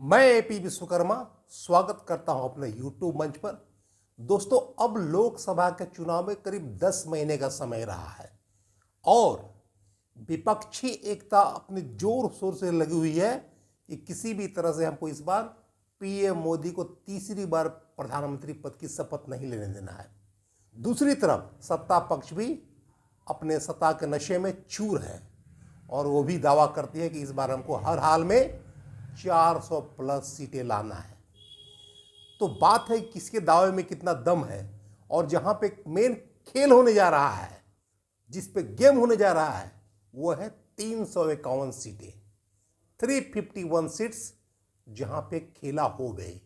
मैं एपी विश्वकर्मा स्वागत करता हूं अपने YouTube मंच पर। दोस्तों, अब लोकसभा के चुनाव में करीब 10 महीने का समय रहा है और विपक्षी एकता अपने जोर शोर से लगी हुई है कि किसी भी तरह से हमको इस बार पीएम मोदी को तीसरी बार प्रधानमंत्री पद की शपथ नहीं लेने देना है। दूसरी तरफ सत्ता पक्ष भी अपने सत्ता के नशे में चूर है और वो भी दावा करती है कि इस बार हमको हर हाल में 400 प्लस सीटें लाना है। तो बात है किसके दावे में कितना दम है। और जहां पे मेन खेल होने जा रहा है, जिस पे गेम होने जा रहा है, वो है 351 सीटें, 351 सीट्स, जहां पे खेला हो गए।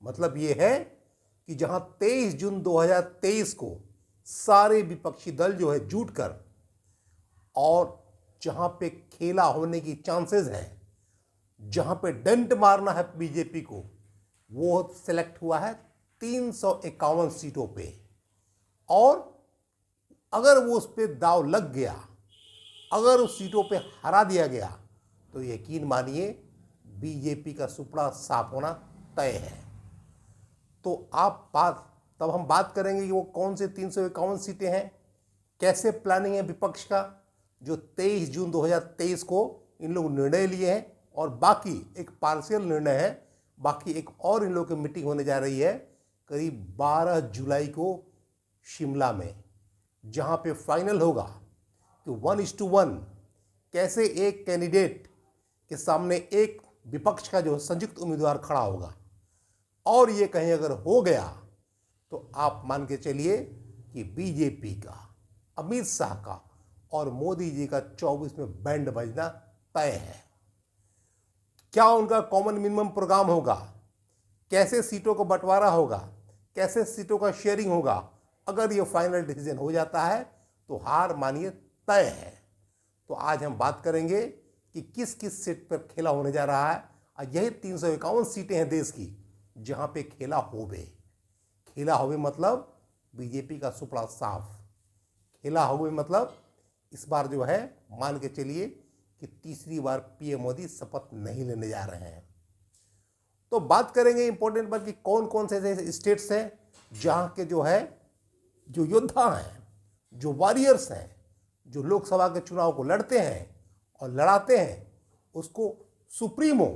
मतलब ये है कि जहां 23 जून 2023 को सारे विपक्षी दल जो है जुट कर और जहां पे खेला होने की चांसेस है, जहां पे डंट मारना है बीजेपी को, वो सिलेक्ट हुआ है 351 सीटों पे। और अगर वो उस पर दाव लग गया, अगर उस सीटों पे हरा दिया गया, तो यकीन मानिए बीजेपी का सुपड़ा साफ होना तय है। तो तब हम बात करेंगे कि वो कौन से 351 सीटें हैं, कैसे प्लानिंग है विपक्ष का, जो 23 जून 2023 को इन लोग निर्णय लिए हैं। और बाकी एक पार्शियल निर्णय है, बाकी एक और इन लोगों की मीटिंग होने जा रही है करीब 12 जुलाई को शिमला में, जहां पे फाइनल होगा कि 1:1 कैसे एक कैंडिडेट के सामने एक विपक्ष का जो संयुक्त उम्मीदवार खड़ा होगा। और ये कहीं अगर हो गया तो आप मान के चलिए कि बीजेपी का, अमित शाह का और मोदी जी का 24 में बैंड बजना तय है। क्या उनका कॉमन मिनिमम प्रोग्राम होगा, कैसे सीटों को बंटवारा होगा, कैसे सीटों का शेयरिंग होगा, अगर ये फाइनल डिसीजन हो जाता है तो हार मानिए तय है। तो आज हम बात करेंगे कि किस किस सीट पर खेला होने जा रहा है। और यही 351 सीटें हैं देश की जहां पे खेला होवे। खेला होवे मतलब बीजेपी का सुपड़ा साफ। खेला होवे मतलब इस बार जो है मान के चलिए कि तीसरी बार पीएम मोदी शपथ नहीं लेने जा रहे हैं। तो बात करेंगे इंपॉर्टेंट बात कि कौन कौन से ऐसे स्टेट्स हैं जहां के जो योद्धा हैं, जो वॉरियर्स हैं, जो लोकसभा के चुनाव को लड़ते हैं और लड़ाते हैं, उसको सुप्रीमो,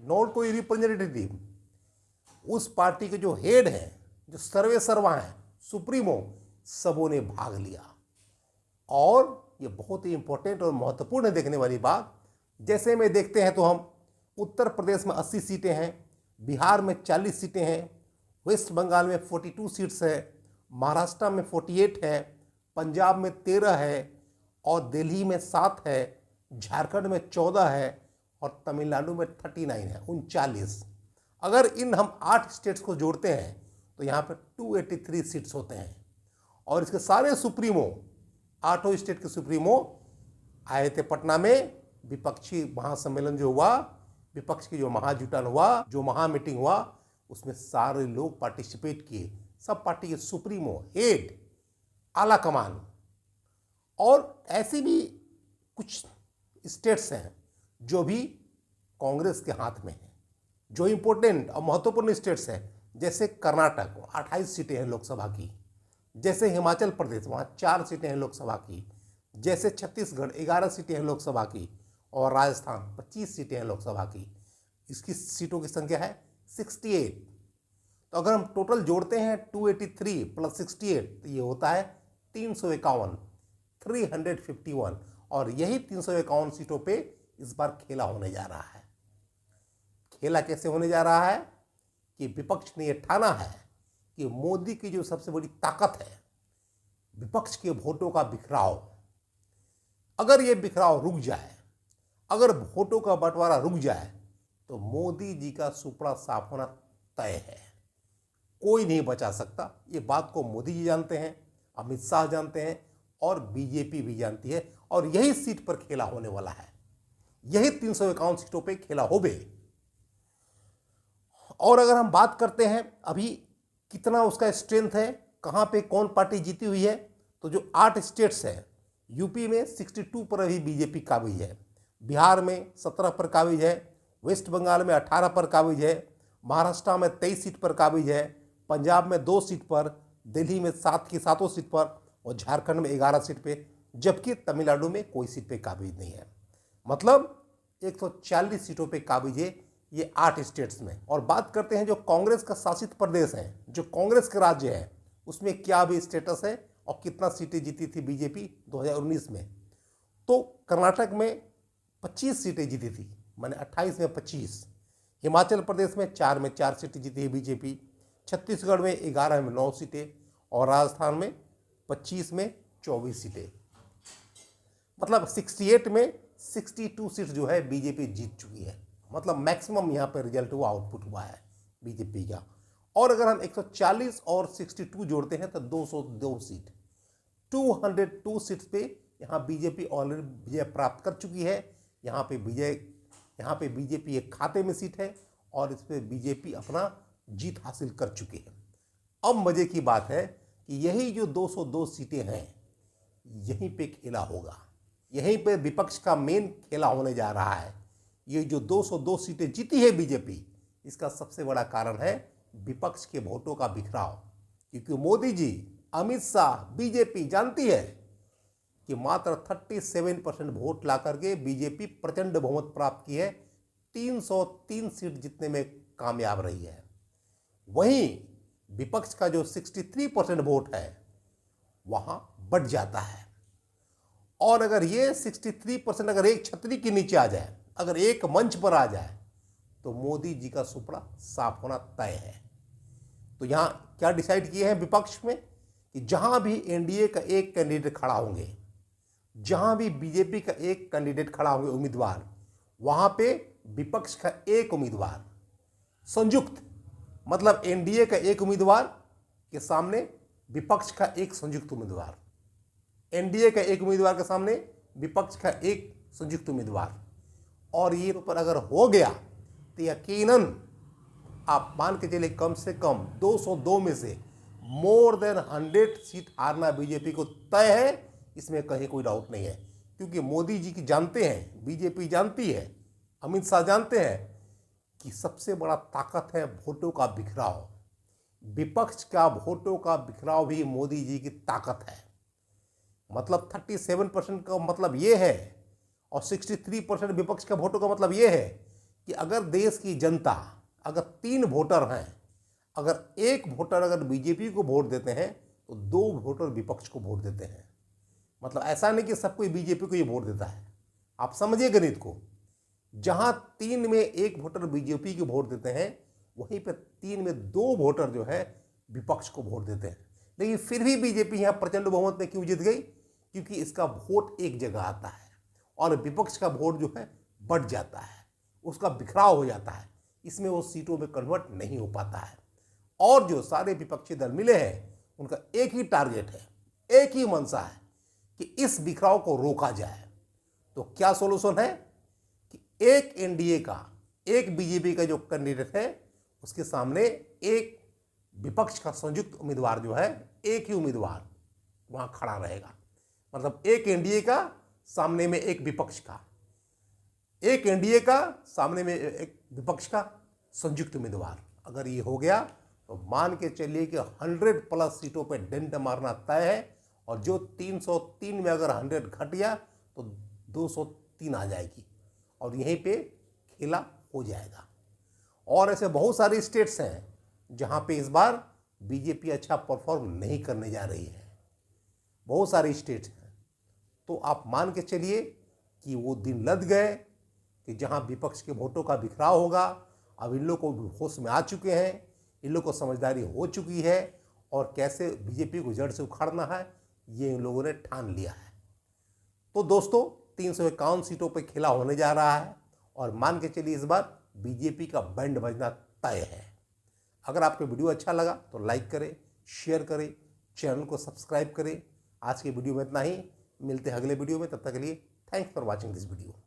नॉट कोई रिप्रेजेंटेटिव, उस पार्टी के जो हेड हैं, जो सर्वे सर्वा हैं, सुप्रीमो, सबों ने भाग लिया। और ये बहुत ही इंपॉर्टेंट और महत्वपूर्ण है देखने वाली बात। जैसे में देखते हैं तो हम उत्तर प्रदेश में 80 सीटें हैं, बिहार में 40 सीटें हैं, वेस्ट बंगाल में 42 सीट्स है, महाराष्ट्र में 48 है, पंजाब में 13 है और दिल्ली में 7 है, झारखंड में 14 है और तमिलनाडु में 39 है, 39। अगर इन हम 8 स्टेट्स को जोड़ते हैं तो यहाँ पर 283 सीट्स होते हैं। और इसके सारे सुप्रीमो, 8 स्टेट के सुप्रीमो आए थे पटना में। विपक्षी महासम्मेलन जो हुआ, विपक्ष की जो महाजुटान हुआ, जो महामीटिंग हुआ, उसमें सारे लोग पार्टिसिपेट किए, सब पार्टी के सुप्रीमो, हेड, आला कमान। और ऐसी भी कुछ स्टेट्स हैं जो भी कांग्रेस के हाथ में हैं, जो इंपॉर्टेंट और महत्वपूर्ण स्टेट्स हैं। जैसे कर्नाटक, 28 सीटें हैं लोकसभा की। जैसे हिमाचल प्रदेश, वहाँ 4 सीटें हैं लोकसभा की। जैसे छत्तीसगढ़, 11 सीटें हैं लोकसभा की। और राजस्थान 25 सीटें हैं लोकसभा की। इसकी सीटों की संख्या है 68। तो अगर हम टोटल जोड़ते हैं 283 प्लस 68 तो ये होता है 351, 351। और यही 351 सीटों पे इस बार खेला होने जा रहा है। खेला कैसे होने जा रहा है कि विपक्ष ने यह ठाना है कि मोदी की जो सबसे बड़ी ताकत है, विपक्ष के वोटों का बिखराव, अगर ये बिखराव रुक जाए, अगर वोटों का बंटवारा रुक जाए, तो मोदी जी का सुपड़ा साफ होना तय है। कोई नहीं बचा सकता। ये बात को मोदी जी जानते हैं, अमित शाह जानते हैं और बीजेपी भी जानती है। और यही सीट पर खेला होने वाला है, यही 351 सीटों पर खेला होवे। और अगर हम बात करते हैं अभी कितना उसका स्ट्रेंथ है, कहाँ पे कौन पार्टी जीती हुई है, तो जो 8 स्टेट्स हैं, यूपी में 62 पर अभी बीजेपी काबिज है, बिहार में 17 पर काबिज है, वेस्ट बंगाल में 18 पर काबिज है, महाराष्ट्र में 23 सीट पर काबिज है, पंजाब में 2 सीट पर, दिल्ली में 7 की 7 सीट पर और झारखंड में 11 सीट पे, जबकि तमिलनाडु में कोई सीट पे काबिज नहीं है। मतलब 140 सीटों पे काबिज है ये 8 स्टेट्स में। और बात करते हैं जो कांग्रेस का शासित प्रदेश है, जो कांग्रेस के राज्य है, उसमें क्या भी स्टेटस है और कितना सीटें जीती थी बीजेपी 2019 में। तो कर्नाटक में 25 सीटें जीती थी, मैंने 28 में 25। हिमाचल प्रदेश में 4 में 4 सीटें जीती है बीजेपी, छत्तीसगढ़ में 11 में 9 सीटें और राजस्थान में 25 में 24 सीटें। मतलब 68 में 62 सीट जो है बीजेपी जीत चुकी है। मतलब मैक्सिमम यहाँ पर रिजल्ट हुआ, आउटपुट हुआ है बीजेपी का। और अगर हम 140 और 62 जोड़ते हैं तो 202 सीट, 202 सीट्स पे यहाँ बीजेपी ऑलरेडी विजय प्राप्त कर चुकी है। यहाँ पे बीजेपी एक खाते में सीट है और इस पर बीजेपी अपना जीत हासिल कर चुकी है। अब मजे की बात है कि यही जो 202 सीटें हैं यहीं पे खेला होगा, यहीं पे विपक्ष का मेन खेला होने जा रहा है। ये जो 202 सीटें जीती है बीजेपी, इसका सबसे बड़ा कारण है विपक्ष के वोटों का बिखराव। क्योंकि मोदी जी, अमित शाह, बीजेपी जानती है कि मात्र 37% वोट ला करके बीजेपी प्रचंड बहुमत प्राप्त की है, 303 सीट जीतने में कामयाब रही है। वहीं विपक्ष का जो 63% वोट है वहां बढ़ जाता है। और अगर ये 63% अगर एक छतरी के नीचे आ जाए, अगर एक मंच पर आ जाए, तो मोदी जी का सुपड़ा साफ होना तय है। तो यहां क्या डिसाइड किए हैं विपक्ष में कि जहां भी एनडीए का एक कैंडिडेट खड़ा होंगे, जहां भी बीजेपी का एक कैंडिडेट खड़ा होंगे उम्मीदवार, वहां पे विपक्ष का एक उम्मीदवार संयुक्त, मतलब एनडीए का एक उम्मीदवार के सामने विपक्ष का एक संयुक्त उम्मीदवार, एनडीए का एक उम्मीदवार के सामने विपक्ष का एक संयुक्त उम्मीदवार। और ये पर अगर हो गया तो यकीनन आप मान के चलिए कम से कम 202 में से मोर देन 100 सीट हारना बीजेपी को तय है, इसमें कहीं कोई डाउट नहीं है। क्योंकि मोदी जी की जानते हैं, बीजेपी जानती है, अमित शाह जानते हैं कि सबसे बड़ा ताकत है वोटों का बिखराव। विपक्ष का वोटों का बिखराव भी मोदी जी की ताकत है। मतलब 37% का मतलब ये है और 63% विपक्ष का वोटों का मतलब ये है कि अगर देश की जनता, अगर 3 वोटर हैं, अगर एक वोटर अगर बीजेपी को वोट देते हैं तो 2 वोटर विपक्ष को वोट देते हैं। मतलब ऐसा नहीं कि सब कोई बीजेपी को ही वोट देता है। आप समझिए गणित को, जहां 3 में 1 वोटर बीजेपी को वोट देते हैं, वहीं पे 3 में 2 वोटर जो है विपक्ष को वोट देते हैं। लेकिन फिर भी बीजेपी यहां प्रचंड बहुमत में क्यों जीत गई? क्योंकि इसका वोट एक जगह आता है और विपक्ष का वोट जो है बढ़ जाता है, उसका बिखराव हो जाता है, इसमें वो सीटों में कन्वर्ट नहीं हो पाता है। और जो सारे विपक्षी दल मिले हैं उनका एक ही टारगेट है, एक ही मंशा है कि इस बिखराव को रोका जाए। तो क्या सॉल्यूशन है कि एक एनडीए का, एक बीजेपी का जो कैंडिडेट है उसके सामने एक विपक्ष का संयुक्त उम्मीदवार जो है, एक ही उम्मीदवार वहां खड़ा रहेगा। मतलब एक एनडीए का सामने में एक विपक्ष का, एक एनडीए का सामने में एक विपक्ष का संयुक्त उम्मीदवार। अगर ये हो गया तो मान के चलिए कि 100+ सीटों पे डंड मारना तय है। और जो 303 में अगर 100 घट गया तो 203 आ जाएगी और यहीं पे खेला हो जाएगा। और ऐसे बहुत सारे स्टेट्स हैं जहां पे इस बार बीजेपी अच्छा परफॉर्म नहीं करने जा रही है, बहुत सारे स्टेट्स हैं। तो आप मान के चलिए कि वो दिन लद गए कि जहां विपक्ष के वोटों का बिखराव होगा। अब इन लोगों को होश में आ चुके हैं, इन लोगों को समझदारी हो चुकी है और कैसे बीजेपी को जड़ से उखाड़ना है ये इन लोगों ने ठान लिया है। तो दोस्तों 351 सीटों पर खेला होने जा रहा है और मान के चलिए इस बार बीजेपी का बैंड बजना तय है। अगर आपको वीडियो अच्छा लगा तो लाइक करें, शेयर करें, चैनल को सब्सक्राइब करें। आज के वीडियो में इतना ही, मिलते हैं अगले वीडियो में, तब तक के लिए thanks for watching this video.